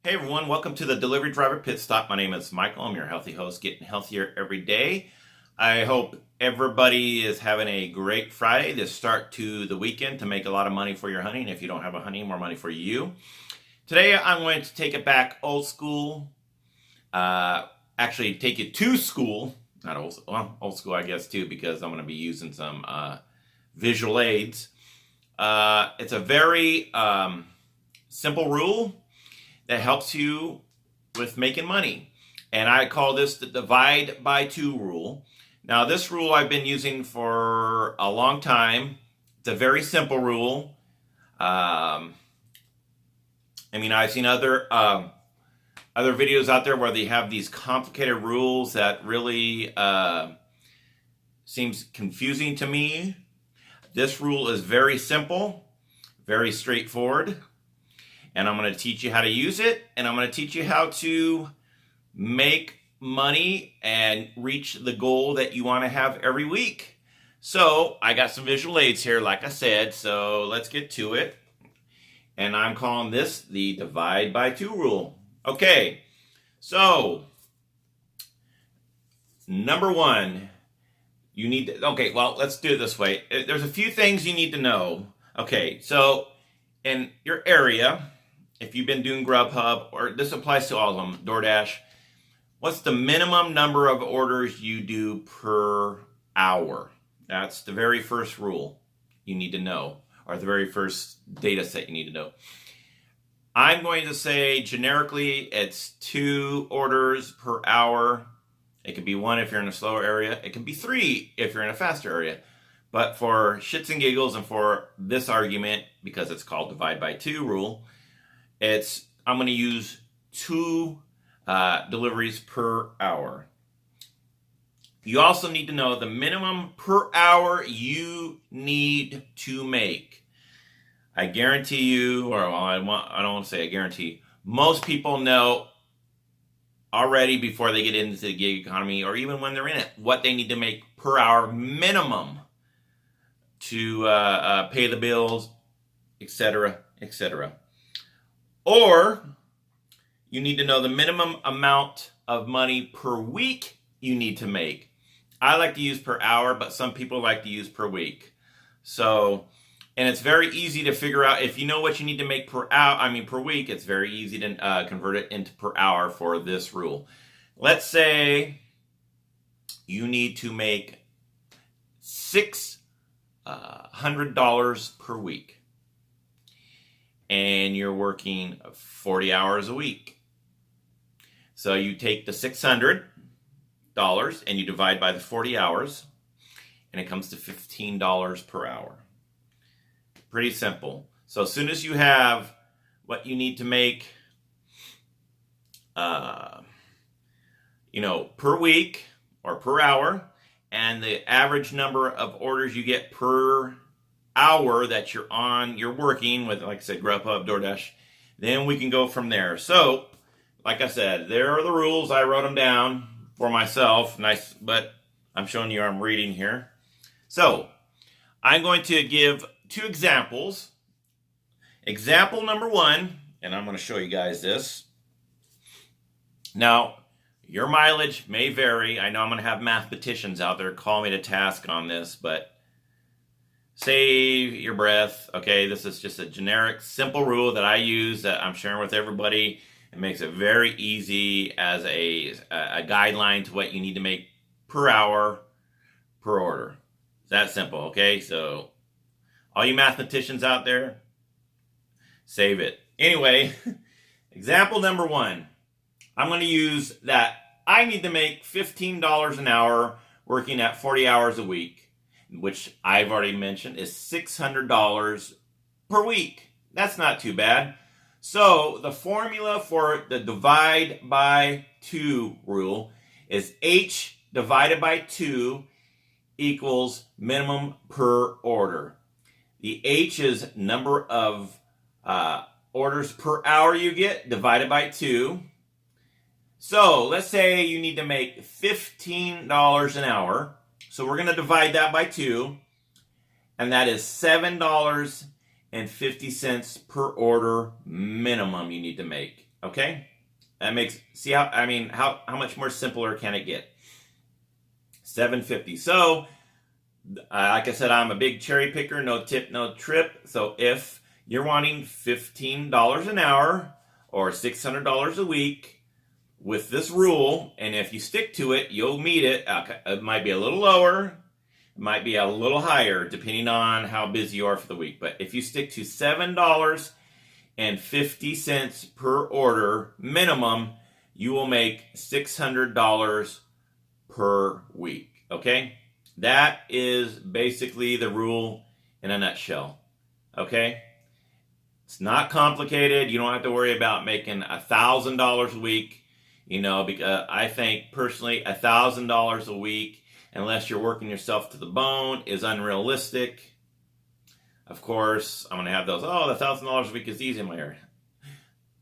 Hey everyone, welcome to the Delivery Driver Pit Stop. My name is Michael. I'm your healthy host, getting healthier every day. I hope everybody is having a great Friday, the start to the weekend, to make a lot of money for your honey. And if you don't have a honey, more money for you. Today I'm going to take it back old school. Actually, take it to school. Not old, well, old school, I guess, too, because I'm going to be using some visual aids. It's a very simple rule that helps you with making money. And I call this the divide by two rule. Now, this rule I've been using for a long time. It's a very simple rule. I've seen other videos out there where they have these complicated rules that really seems confusing to me. This rule is very simple, very straightforward. And I'm going to teach you how to use it, and I'm going to teach you how to make money and reach the goal that you want to have every week. So I got some visual aids here, like I said, so let's get to it. And I'm calling this the divide by two rule. Okay, so number one, you need to, let's do it this way. There's a few things you need to know. Okay, so in your area, if you've been doing Grubhub, or this applies to all of them, DoorDash, what's the minimum number of orders you do per hour? That's the very first rule you need to know, or the very first data set you need to know. I'm going to say generically it's 2 orders per hour. It could be 1 if you're in a slower area. It can be 3 if you're in a faster area. But for shits and giggles and for this argument, because it's called divide by 2 rule, I'm going to use 2 deliveries per hour. You also need to know the minimum per hour you need to make. I guarantee you, or I don't want to say I guarantee, most people know already before they get into the gig economy, or even when they're in it, what they need to make per hour minimum to pay the bills, etc., etc. Or you need to know the minimum amount of money per week you need to make. I like to use per hour, but some people like to use per week. So, and it's very easy to figure out if you know what you need to make per week. It's very easy to convert it into per hour for this rule. Let's say you need to make $600 per week, and you're working 40 hours a week. So you take the $600 and you divide by the 40 hours, and it comes to $15 per hour. Pretty simple. So as soon as you have what you need to make, per week or per hour, and the average number of orders you get per hour that you're working with, like I said, Grubhub, DoorDash, then we can go from there. So, like I said, there are the rules. I wrote them down for myself. Nice, but I'm showing you I'm reading here. So, I'm going to give 2 examples. Example number 1, and I'm going to show you guys this. Now, your mileage may vary. I know I'm going to have mathematicians out there call me to task on this, but save your breath. Okay, this is just a generic, simple rule that I use that I'm sharing with everybody. It makes it very easy as a guideline to what you need to make per hour, per order. It's that simple, okay? So, all you mathematicians out there, save it. Anyway, example number 1. I'm going to use that I need to make $15 an hour working at 40 hours a week, which I've already mentioned is $600 per week. That's not too bad. So the formula for the divide by 2 rule is H divided by 2 equals minimum per order. The H is number of orders per hour you get divided by 2. So let's say you need to make $15 an hour. So we're going to divide that by 2, and that is $7.50 per order minimum you need to make. Okay? That makes, see how, I mean, how much more simpler can it get? $7.50. So, like I said, I'm a big cherry picker, no tip, no trip. So if you're wanting $15 an hour or $600 a week with this rule, and if you stick to it, you'll meet it. It might be a little lower, it might be a little higher, depending on how busy you are for the week. But if you stick to $7.50 per order minimum, you will make $600 per week. Okay? That is basically the rule in a nutshell. Okay? It's not complicated. You don't have to worry about making $1,000 a week. Because I think personally $1,000 a week, unless you're working yourself to the bone, is unrealistic. Of course, I'm going to have those, the $1,000 a week is easy in my area.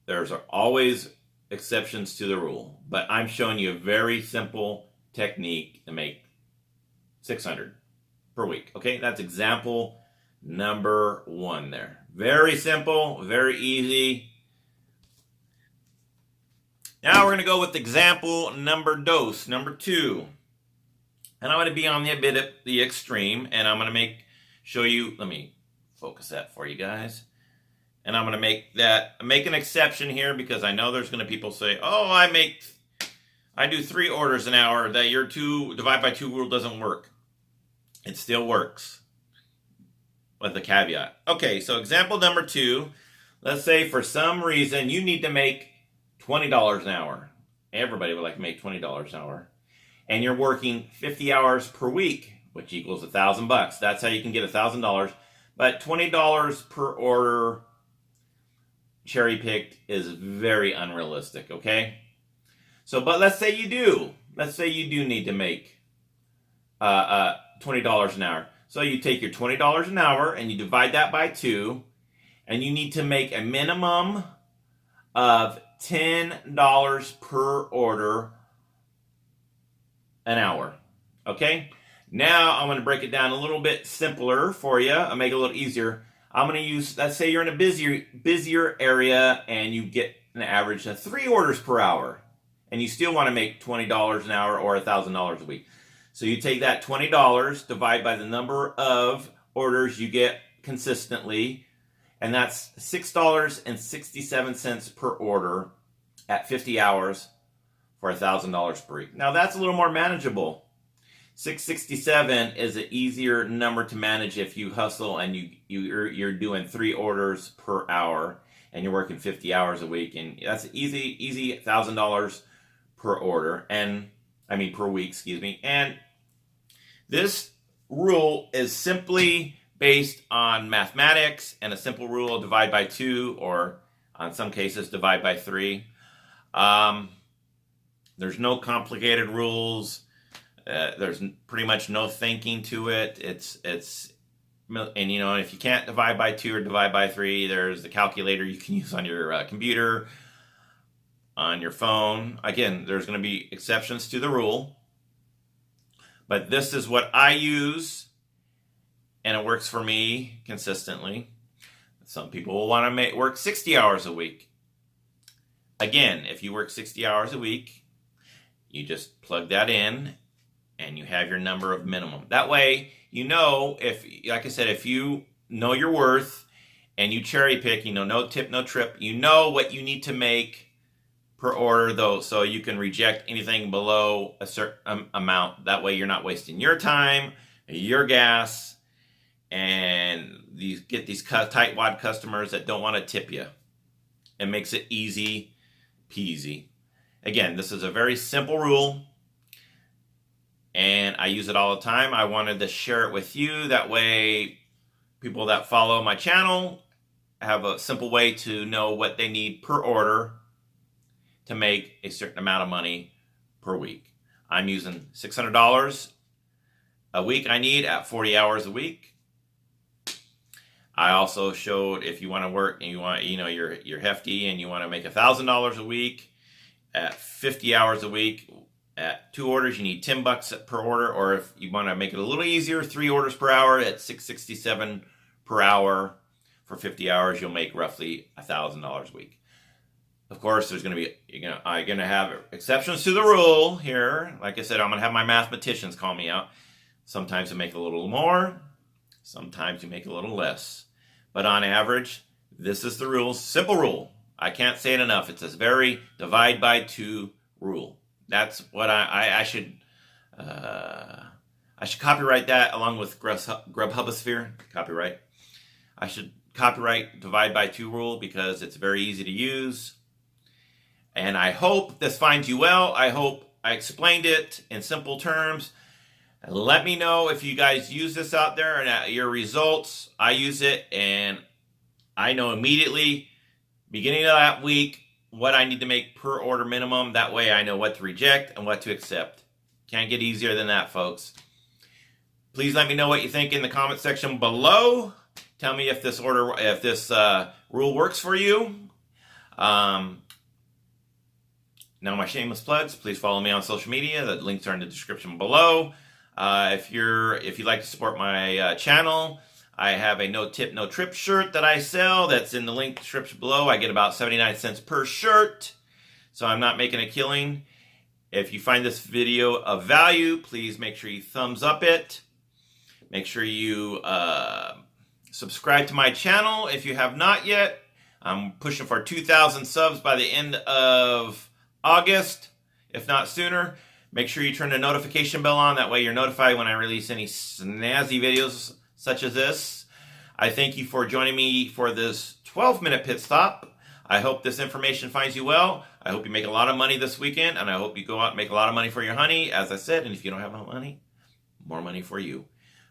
There's always exceptions to the rule, but I'm showing you a very simple technique to make $600 per week. Okay, that's example number 1 there. Very simple, very easy. Now we're going to go with example number 2. And I'm going to be on the bit at the extreme, and I'm going to show you, let me focus that for you guys. And I'm going to make an exception here, because I know there's going to be people say, I do 3 orders an hour, that your divide by 2 rule doesn't work. It still works, with a caveat. Okay, so example number 2, let's say for some reason you need to make $20 an hour. Everybody would like to make $20 an hour. And you're working 50 hours per week, which equals $1,000. That's how you can get $1,000. But $20 per order cherry picked is very unrealistic, okay? So, but let's say you do. Let's say you do need to make $20 an hour. So you take your $20 an hour and you divide that by 2, and you need to make a minimum of $10 per order an hour. Okay? Now I'm going to break it down a little bit simpler for you. I'll make it a little easier. I'm going to use, let's say you're in a busier area and you get an average of 3 orders per hour, and you still want to make $20 an hour or $1,000 a week. So you take that $20, divide by the number of orders you get consistently, and that's $6.67 per order at 50 hours for $1,000 per week. Now that's a little more manageable. $6.67 is an easier number to manage if you hustle and you're doing 3 orders per hour and you're working 50 hours a week, and that's easy $1,000 per order, and per week, excuse me. And this rule is simply based on mathematics and a simple rule of divide by 2, or on some cases divide by 3. There's no complicated rules. There's pretty much no thinking to it. If you can't divide by 2 or divide by 3, there's the calculator you can use on your computer, on your phone. Again, there's going to be exceptions to the rule, but this is what I use, and it works for me consistently. Some people will want to work 60 hours a week. Again, if you work 60 hours a week, you just plug that in and you have your number of minimum. That way, like I said, if you know your worth and you cherry pick, no tip, no trip, you know what you need to make per order, though, so you can reject anything below a certain amount. That way you're not wasting your time, your gas, and get these tightwad customers that don't want to tip you. It makes it easy peasy. Again, this is a very simple rule, and I use it all the time. I wanted to share it with you. That way, people that follow my channel have a simple way to know what they need per order to make a certain amount of money per week. I'm using $600 a week I need at 40 hours a week. I also showed if you want to work and you're hefty and you want to make $1,000 a week at 50 hours a week. At 2 orders, you need $10 per order, or if you want to make it a little easier, 3 orders per hour at $6.67 per hour for 50 hours, you'll make roughly $1,000 a week. Of course, there's going to be, I'm going to have exceptions to the rule here. Like I said, I'm going to have my mathematicians call me out. Sometimes you make a little more, sometimes you make a little less. But on average, this is the rule. Simple rule. I can't say it enough. It's a very divide by 2 rule. That's what I should copyright that along with Grubhubosphere. Copyright. I should copyright divide by 2 rule because it's very easy to use. And I hope this finds you well. I hope I explained it in simple terms. Let me know if you guys use this out there and your results. I use it and I know immediately, beginning of that week, what I need to make per order minimum. That way I know what to reject and what to accept. Can't get easier than that, folks. Please let me know what you think in the comment section below. Tell me if this rule works for you. Now my shameless plugs. Please follow me on social media. The links are in the description below. If you'd like to support my channel, I have a no tip, no trip shirt that I sell. That's in the link description below. I get about 79 cents per shirt, so I'm not making a killing. If you find this video of value, please make sure you thumbs up it. Make sure you subscribe to my channel if you have not yet. I'm pushing for 2,000 subs by the end of August, if not sooner. Make sure you turn the notification bell on. That way you're notified when I release any snazzy videos such as this. I thank you for joining me for this 12-minute pit stop. I hope this information finds you well. I hope you make a lot of money this weekend, and I hope you go out and make a lot of money for your honey, as I said. And if you don't have no money, more money for you.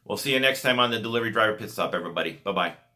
We'll see you next time on the Delivery Driver Pit Stop, everybody. Bye-bye.